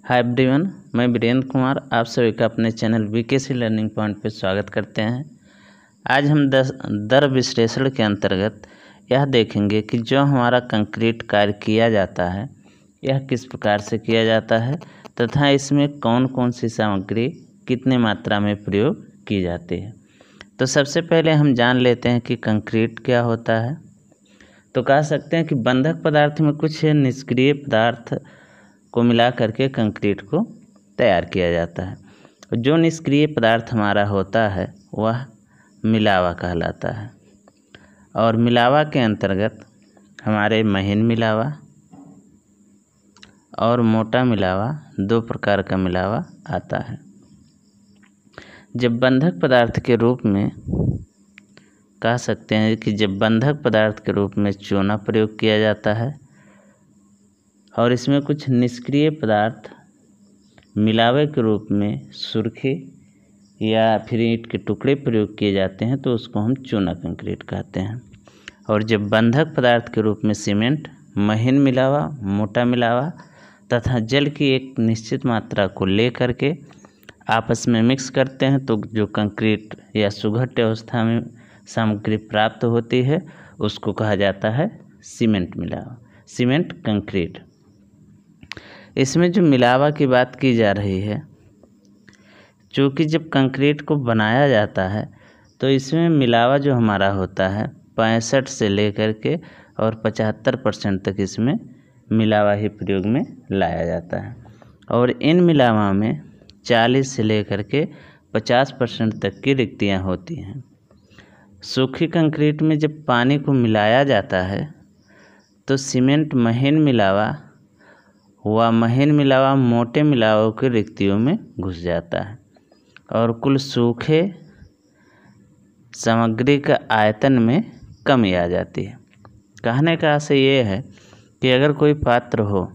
Hi everyone, मैं वीरेंद्र कुमार आप सभी का अपने चैनल वीकेसी लर्निंग पॉइंट पर स्वागत करते हैं। आज हम दर विश्लेषण के अंतर्गत यह देखेंगे कि जो हमारा कंक्रीट कार्य किया जाता है यह किस प्रकार से किया जाता है तथा इसमें कौन कौन सी सामग्री कितने मात्रा में प्रयोग की जाती है। तो सबसे पहले हम जान लेते हैं कि कंक्रीट क्या होता है। तो कह सकते हैं कि बंधक पदार्थ में कुछ निष्क्रिय पदार्थ को मिला करके कंक्रीट को तैयार किया जाता है। जो निष्क्रिय पदार्थ हमारा होता है वह मिलावा कहलाता है और मिलावा के अंतर्गत हमारे महीन मिलावा और मोटा मिलावा दो प्रकार का मिलावा आता है। जब बंधक पदार्थ के रूप में कह सकते हैं कि जब बंधक पदार्थ के रूप में चूना प्रयोग किया जाता है और इसमें कुछ निष्क्रिय पदार्थ मिलावे के रूप में सुर्खी या फिर ईंट के टुकड़े प्रयोग किए जाते हैं तो उसको हम चूना कंक्रीट कहते हैं। और जब बंधक पदार्थ के रूप में सीमेंट, महीन मिलावा, मोटा मिलावा तथा जल की एक निश्चित मात्रा को ले करके आपस में मिक्स करते हैं तो जो कंक्रीट या सुघट्य अवस्था में सामग्री प्राप्त होती है उसको कहा जाता है सीमेंट मिलावा, सीमेंट कंक्रीट। इसमें जो मिलावा की बात की जा रही है, चूँकि जब कंक्रीट को बनाया जाता है तो इसमें मिलावा जो हमारा होता है 65 से लेकर के और 75% तक इसमें मिलावा ही प्रयोग में लाया जाता है। और इन मिलावा में 40 से लेकर के 50% तक की रिक्तियाँ होती हैं। सूखी कंक्रीट में जब पानी को मिलाया जाता है तो सीमेंट महीन मिलावा व महीन मिलावा मोटे मिलावों की रिक्तियों में घुस जाता है और कुल सूखे सामग्री का आयतन में कमी आ जाती है। कहने का आशय ये है कि अगर कोई पात्र हो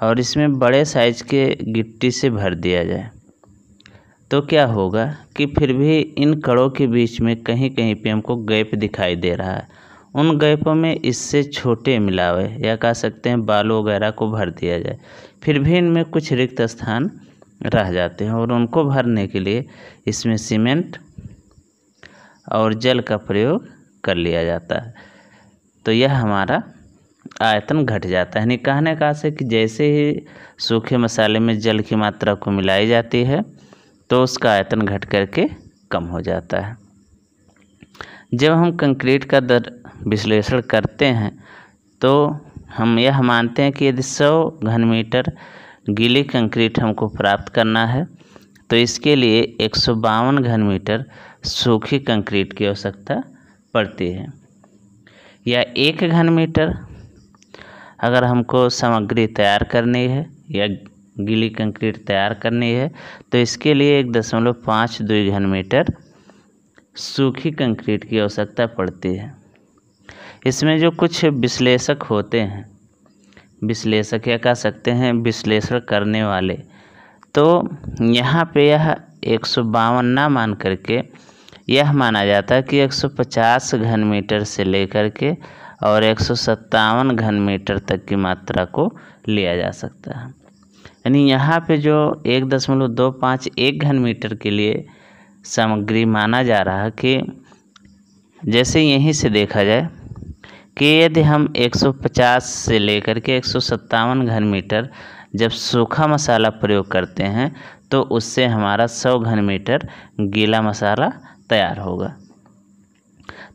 और इसमें बड़े साइज के गिट्टी से भर दिया जाए तो क्या होगा कि फिर भी इन कड़ों के बीच में कहीं कहीं पे हमको गैप दिखाई दे रहा है। उन गैपों में इससे छोटे मिलावे या कह सकते हैं बालू वगैरह को भर दिया जाए, फिर भी इनमें कुछ रिक्त स्थान रह जाते हैं और उनको भरने के लिए इसमें सीमेंट और जल का प्रयोग कर लिया जाता है। तो यह हमारा आयतन घट जाता है। यानी कहने का आशय कि जैसे ही सूखे मसाले में जल की मात्रा को मिलाई जाती है तो उसका आयतन घट करके कम हो जाता है। जब हम कंक्रीट का दर विश्लेषण करते हैं तो हम यह मानते हैं कि यदि 100 घन मीटर गीली कंक्रीट हमको प्राप्त करना है तो इसके लिए 152 घन मीटर सूखी कंक्रीट की आवश्यकता पड़ती है। या 1 घन मीटर अगर हमको सामग्री तैयार करनी है या गीली कंक्रीट तैयार करनी है तो इसके लिए 1.52 घन मीटर सूखी कंक्रीट की आवश्यकता पड़ती है। इसमें जो कुछ विश्लेषक होते हैं, विश्लेषक या कह सकते हैं विश्लेषण करने वाले, तो यहाँ पे यह 152 ना मान करके यह माना जाता है कि 150 घन मीटर से लेकर के और 157 घन मीटर तक की मात्रा को लिया जा सकता है। यानी यहाँ पे जो 1.251 घन मीटर के लिए सामग्री माना जा रहा है कि जैसे यहीं से देखा जाए कि यदि हम 150 से लेकर के 157 घन मीटर जब सूखा मसाला प्रयोग करते हैं तो उससे हमारा 100 घन मीटर गीला मसाला तैयार होगा।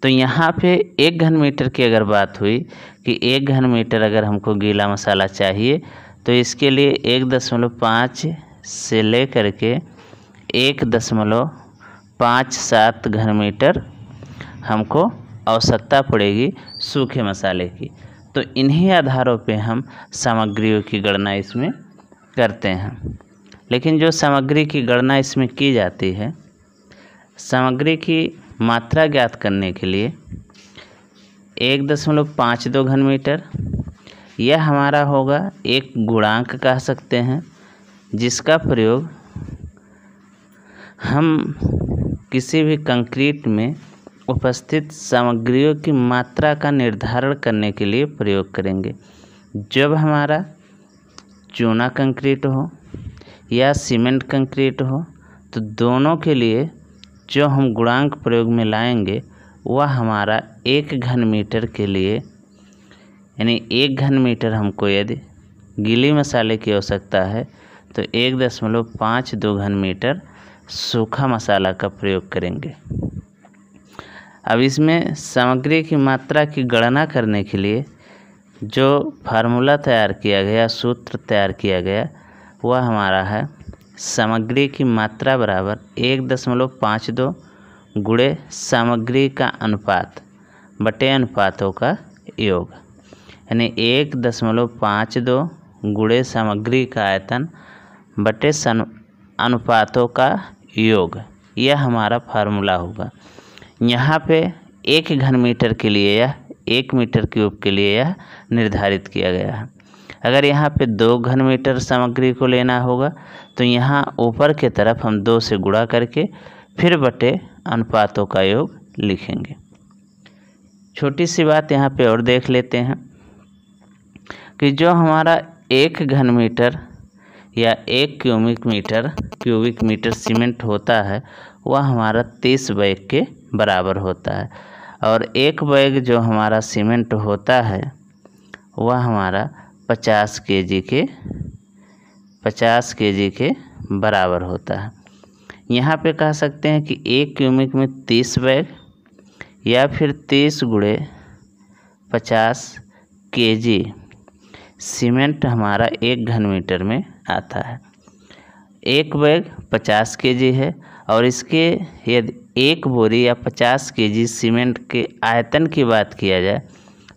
तो यहाँ पे 1 घन मीटर की अगर बात हुई कि 1 घन मीटर अगर हमको गीला मसाला चाहिए तो इसके लिए 1.5 से लेकर के 1.57 घन मीटर हमको आवश्यकता पड़ेगी सूखे मसाले की। तो इन्हीं आधारों पे हम सामग्रियों की गणना इसमें करते हैं। लेकिन जो सामग्री की गणना इसमें की जाती है, सामग्री की मात्रा ज्ञात करने के लिए 1.52 घन मीटर यह हमारा होगा एक गुणांक कह सकते हैं जिसका प्रयोग हम किसी भी कंक्रीट में उपस्थित सामग्रियों की मात्रा का निर्धारण करने के लिए प्रयोग करेंगे। जब हमारा चूना कंक्रीट हो या सीमेंट कंक्रीट हो, तो दोनों के लिए जो हम गुणांक प्रयोग में लाएंगे वह हमारा 1 घन मीटर के लिए, यानी 1 घन मीटर हमको यदि गीली मसाले की आवश्यकता है तो 1.52 घन मीटर सूखा मसाला का प्रयोग करेंगे। अब इसमें सामग्री की मात्रा की गणना करने के लिए जो फार्मूला तैयार किया गया, सूत्र तैयार किया गया, वह हमारा है सामग्री की मात्रा बराबर 1.52 गुणे सामग्री का अनुपात बटे अनुपातों का योग, यानी 1.52 गुणे सामग्री का आयतन बटे अनुपातों का योग, यह हमारा फार्मूला होगा। यहाँ पे 1 घन मीटर के लिए यह 1 मीटर क्यूब के लिए यह निर्धारित किया गया है। अगर यहाँ पे 2 घन मीटर सामग्री को लेना होगा तो यहाँ ऊपर के तरफ हम 2 से गुणा करके फिर बटे अनुपातों का योग लिखेंगे। छोटी सी बात यहाँ पे और देख लेते हैं कि जो हमारा 1 घन मीटर या 1 क्यूबिक मीटर सीमेंट होता है वह हमारा 30 बैग के बराबर होता है, और 1 बैग जो हमारा सीमेंट होता है वह हमारा 50 केजी के बराबर होता है। यहाँ पे कह सकते हैं कि 1 क्यूबिक में 30 बैग या फिर 30 गुणे 50 केजी सीमेंट हमारा 1 घन मीटर में आता है। 1 बैग 50 केजी है, और इसके यदि 1 बोरी या 50 केजी सीमेंट के आयतन की बात किया जाए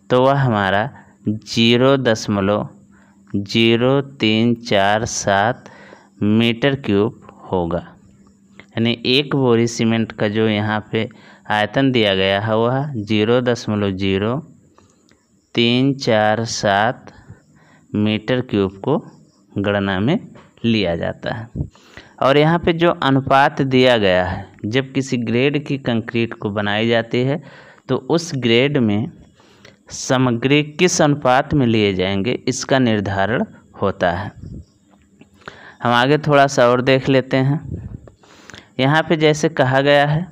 तो वह हमारा 0.0347 मीटर क्यूब होगा, यानी 1 बोरी सीमेंट का जो यहाँ पे आयतन दिया गया है वह 0.0347 मीटर क्यूब को गणना में लिया जाता है। और यहाँ पे जो अनुपात दिया गया है, जब किसी ग्रेड की कंक्रीट को बनाई जाती है तो उस ग्रेड में सामग्री किस अनुपात में लिए जाएंगे इसका निर्धारण होता है। हम आगे थोड़ा सा और देख लेते हैं। यहाँ पे जैसे कहा गया है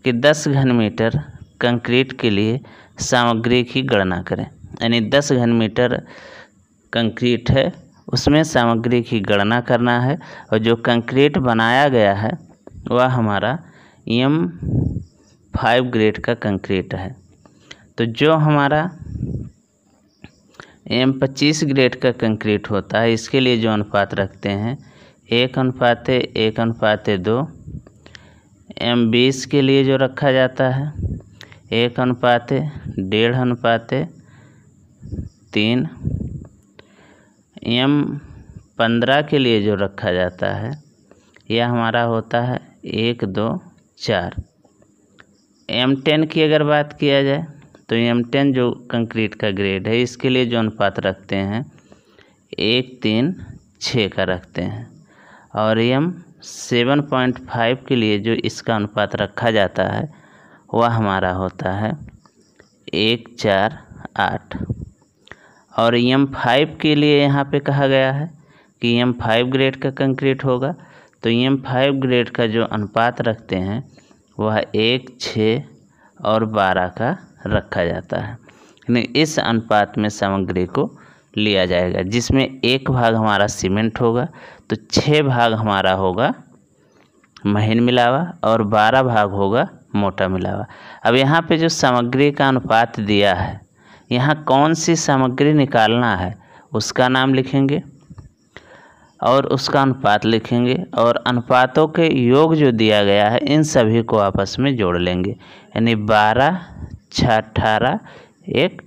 कि 10 घन मीटर कंक्रीट के लिए सामग्री की गणना करें, यानी 10 घन मीटर कंक्रीट है उसमें सामग्री की गणना करना है, और जो कंक्रीट बनाया गया है वह हमारा M5 ग्रेड का कंक्रीट है। तो जो हमारा M25 ग्रेड का कंक्रीट होता है इसके लिए जो अनुपात रखते हैं 1:1:2, M20 के लिए जो रखा जाता है 1:1.5:3, M15 के लिए जो रखा जाता है यह हमारा होता है 1:2:4। M10 की अगर बात किया जाए तो M10 जो कंक्रीट का ग्रेड है इसके लिए जो अनुपात रखते हैं 1:3:6 का रखते हैं, और M7.5 के लिए जो इसका अनुपात रखा जाता है वह हमारा होता है 1:4:8। और M5 के लिए यहाँ पे कहा गया है कि M5 ग्रेड का कंक्रीट होगा, तो M5 ग्रेड का जो अनुपात रखते हैं वह 1:6 और 12 का रखा जाता है, यानी इस अनुपात में सामग्री को लिया जाएगा, जिसमें 1 भाग हमारा सीमेंट होगा तो 6 भाग हमारा होगा महीन मिलावा और 12 भाग होगा मोटा मिलावा। अब यहाँ पे जो सामग्री का अनुपात दिया है, यहाँ कौन सी सामग्री निकालना है उसका नाम लिखेंगे और उसका अनुपात लिखेंगे, और अनुपातों के योग जो दिया गया है इन सभी को आपस में जोड़ लेंगे, यानी 12, 6, 18, 1,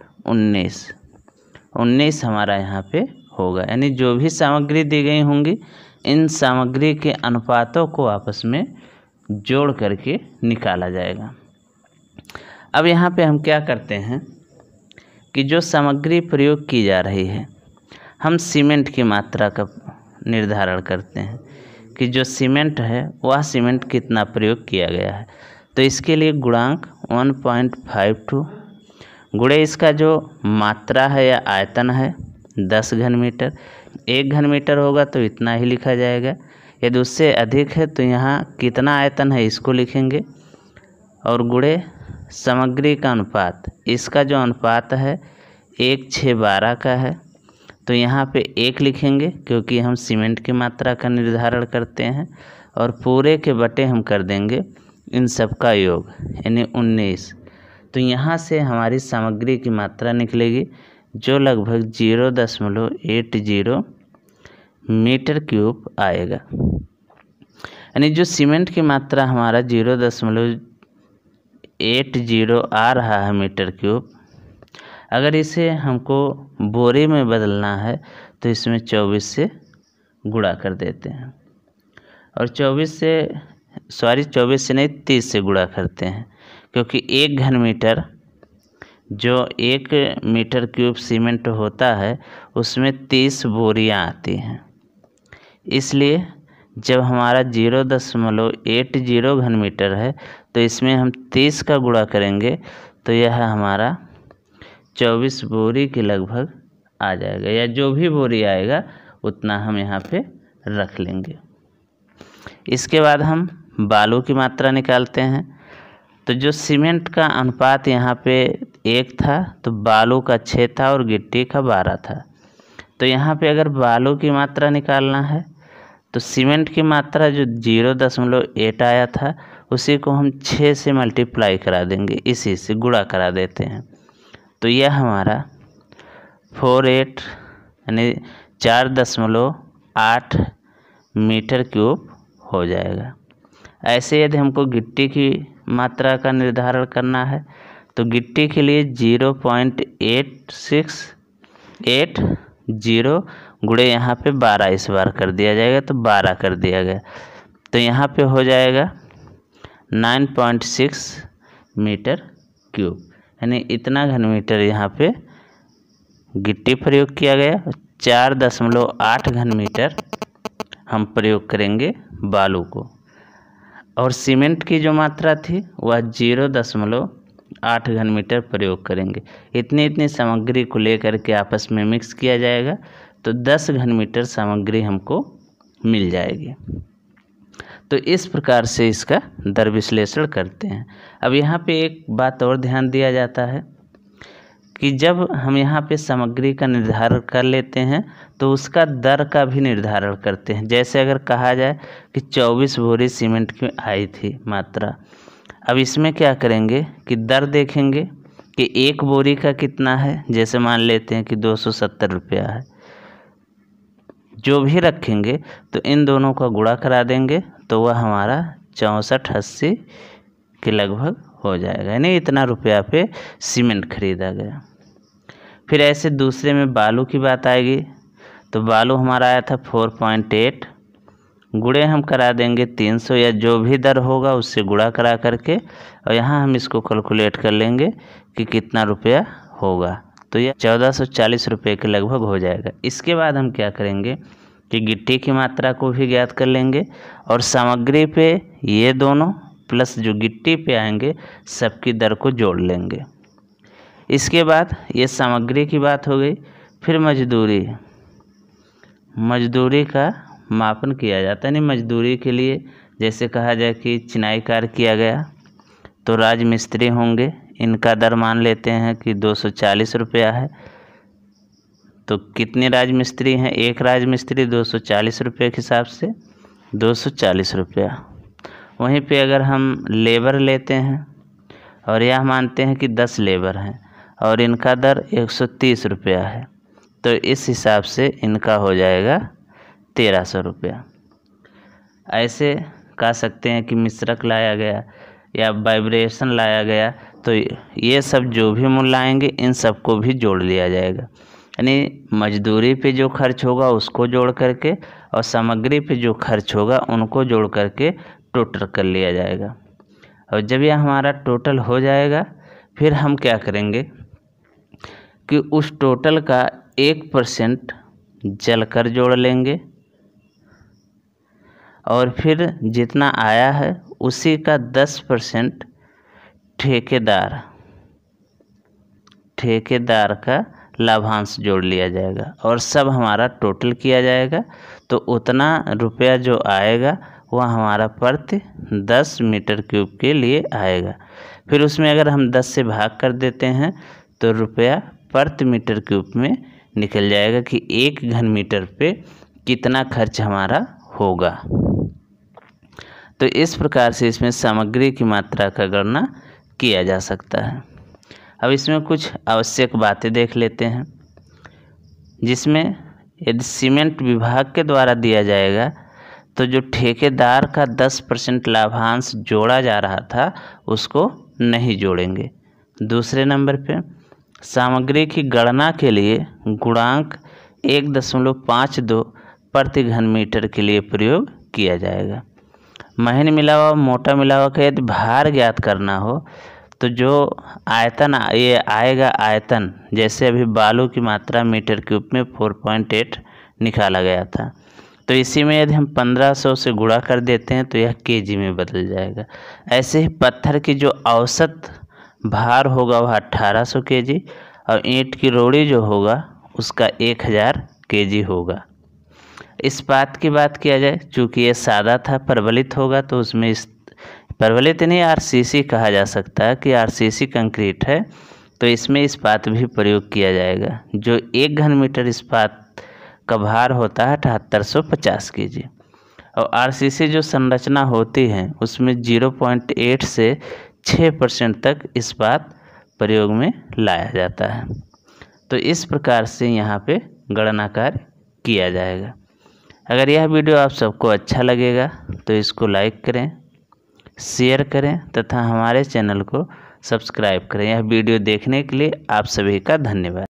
19 हमारा यहाँ पे होगा। यानी जो भी सामग्री दी गई होंगी इन सामग्री के अनुपातों को आपस में जोड़ करके निकाला जाएगा। अब यहाँ पे हम क्या करते हैं कि जो सामग्री प्रयोग की जा रही है हम सीमेंट की मात्रा का निर्धारण करते हैं कि जो सीमेंट है वह सीमेंट कितना प्रयोग किया गया है। तो इसके लिए गुणांक 1.52 गुणे इसका जो मात्रा है या आयतन है 10 घन मीटर, 1 घन मीटर होगा तो इतना ही लिखा जाएगा। यदि उससे अधिक है तो यहाँ कितना आयतन है इसको लिखेंगे और गुणे सामग्री का अनुपात, इसका जो अनुपात है 1:6:12 का है, तो यहाँ पे 1 लिखेंगे क्योंकि हम सीमेंट की मात्रा का निर्धारण करते हैं और पूरे के बटे हम कर देंगे इन सब का योग यानी 19। तो यहाँ से हमारी सामग्री की मात्रा निकलेगी जो लगभग 0.80 मीटर क्यूब आएगा। यानी जो सीमेंट की मात्रा हमारा 0.80 आ रहा है मीटर क्यूब, अगर इसे हमको बोरे में बदलना है तो इसमें 24 से गुणा कर देते हैं और 24 से नहीं 30 से गुणा करते हैं, क्योंकि 1 घन मीटर जो 1 मीटर क्यूब सीमेंट होता है उसमें 30 बोरियां आती हैं। इसलिए जब हमारा 0.80 घन मीटर है तो इसमें हम 30 का गुणा करेंगे तो यह हमारा 24 बोरी के लगभग आ जाएगा, या जो भी बोरी आएगा उतना हम यहाँ पे रख लेंगे। इसके बाद हम बालू की मात्रा निकालते हैं। तो जो सीमेंट का अनुपात यहाँ पे 1 था तो बालू का 6 था और गिट्टी का 12 था। तो यहाँ पे अगर बालू की मात्रा निकालना है तो सीमेंट की मात्रा जो 0.8 आया था उसी को हम 6 से मल्टीप्लाई करा देंगे, इसी से गुणा करा देते हैं। तो यह हमारा 48 यानी 4.8 मीटर क्यूब हो जाएगा। ऐसे यदि हमको गिट्टी की मात्रा का निर्धारण करना है तो गिट्टी के लिए 0.8680 गुणे यहाँ पे 12 इस बार कर दिया जाएगा तो 12 कर दिया गया, तो यहाँ पे हो जाएगा 9.6 मीटर क्यूब, यानी इतना घन मीटर यहाँ पे गिट्टी प्रयोग किया गया। 4.8 घन मीटर हम प्रयोग करेंगे बालू को, और सीमेंट की जो मात्रा थी वह 0.8 घन मीटर प्रयोग करेंगे। इतनी सामग्री को लेकर के आपस में मिक्स किया जाएगा तो 10 घन मीटर सामग्री हमको मिल जाएगी। तो इस प्रकार से इसका दर विश्लेषण करते हैं। अब यहाँ पे एक बात और ध्यान दिया जाता है कि जब हम यहाँ पे सामग्री का निर्धारण कर लेते हैं तो उसका दर का भी निर्धारण करते हैं। जैसे अगर कहा जाए कि 24 बोरी सीमेंट की आई थी मात्रा, अब इसमें क्या करेंगे कि दर देखेंगे कि 1 बोरी का कितना है। जैसे मान लेते हैं कि 270 रुपया है, जो भी रखेंगे तो इन दोनों का गुणा करा देंगे तो वह हमारा 6480 के लगभग हो जाएगा, यानी इतना रुपया पे सीमेंट खरीदा गया। फिर ऐसे दूसरे में बालू की बात आएगी तो बालू हमारा आया था 4.8, गुणे हम करा देंगे 300 या जो भी दर होगा उससे गुणा करा करके, और यहाँ हम इसको कैलकुलेट कर लेंगे कि कितना रुपया होगा, तो यह 1440 रुपये के लगभग हो जाएगा। इसके बाद हम क्या करेंगे कि गिट्टी की मात्रा को भी ज्ञात कर लेंगे और सामग्री पे ये दोनों प्लस जो गिट्टी पे आएंगे सबकी दर को जोड़ लेंगे। इसके बाद ये सामग्री की बात हो गई। फिर मजदूरी का मापन किया जाता है। यानी मजदूरी के लिए जैसे कहा जाए कि चिनाई कार्य किया गया तो राजमिस्त्री होंगे, इनका दर मान लेते हैं कि 240 रुपया है। तो कितने राजमिस्त्री हैं? एक राजमिस्त्री 240 रुपये के हिसाब से 240 रुपया। वहीं पे अगर हम लेबर लेते हैं और यह मानते हैं कि 10 लेबर हैं और इनका दर 130 रुपया है, तो इस हिसाब से इनका हो जाएगा 1300 रुपया। ऐसे कह सकते हैं कि मिश्रक लाया गया या वाइब्रेशन लाया गया, तो ये सब जो भी मूल्य आएंगे इन सबको भी जोड़ लिया जाएगा। यानी मजदूरी पे जो खर्च होगा उसको जोड़ करके और सामग्री पे जो खर्च होगा उनको जोड़ करके टोटल कर लिया जाएगा। और जब यह हमारा टोटल हो जाएगा फिर हम क्या करेंगे कि उस टोटल का 1% जलकर जोड़ लेंगे और फिर जितना आया है उसी का 10% ठेकेदार का लाभांश जोड़ लिया जाएगा और सब हमारा टोटल किया जाएगा, तो उतना रुपया जो आएगा वह हमारा प्रति 10 मीटर क्यूब के लिए आएगा। फिर उसमें अगर हम 10 से भाग कर देते हैं तो रुपया प्रति मीटर क्यूब में निकल जाएगा कि 1 घन मीटर पे कितना खर्च हमारा होगा। तो इस प्रकार से इसमें सामग्री की मात्रा का गणना किया जा सकता है। अब इसमें कुछ आवश्यक बातें देख लेते हैं, जिसमें यदि सीमेंट विभाग के द्वारा दिया जाएगा तो जो ठेकेदार का 10% लाभांश जोड़ा जा रहा था उसको नहीं जोड़ेंगे। दूसरे नंबर पे सामग्री की गणना के लिए गुणांक 1.52 प्रति घन मीटर के लिए प्रयोग किया जाएगा। महीन मिला हुआ मोटा मिला हुआ का यदि भार ज्ञात करना हो तो जो आयतन ये आएगा, आयतन जैसे अभी बालू की मात्रा मीटर क्यूब में 4.8 निकाला गया था, तो इसी में यदि हम 1500 से गुणा कर देते हैं तो यह केजी में बदल जाएगा। ऐसे ही पत्थर की जो औसत भार होगा वह 1800 केजी और ईंट की रोड़ी जो होगा उसका 1000 केजी होगा। इस्पात की बात किया जाए, चूँकि ये सादा था, प्रबलित होगा तो उसमें इस प्रबलित नहीं आरसीसी कहा जा सकता है कि आरसीसी कंक्रीट है, तो इसमें इस्पात भी प्रयोग किया जाएगा। जो 1 घन मीटर इस्पात का भार होता है 7850 केजी और आरसीसी जो संरचना होती है उसमें 0.8 से 6% तक इस्पात प्रयोग में लाया जाता है। तो इस प्रकार से यहाँ पे गणना कार्य किया जाएगा। अगर यह वीडियो आप सबको अच्छा लगेगा तो इसको लाइक करें, शेयर करें तथा हमारे चैनल को सब्सक्राइब करें। यह वीडियो देखने के लिए आप सभी का धन्यवाद।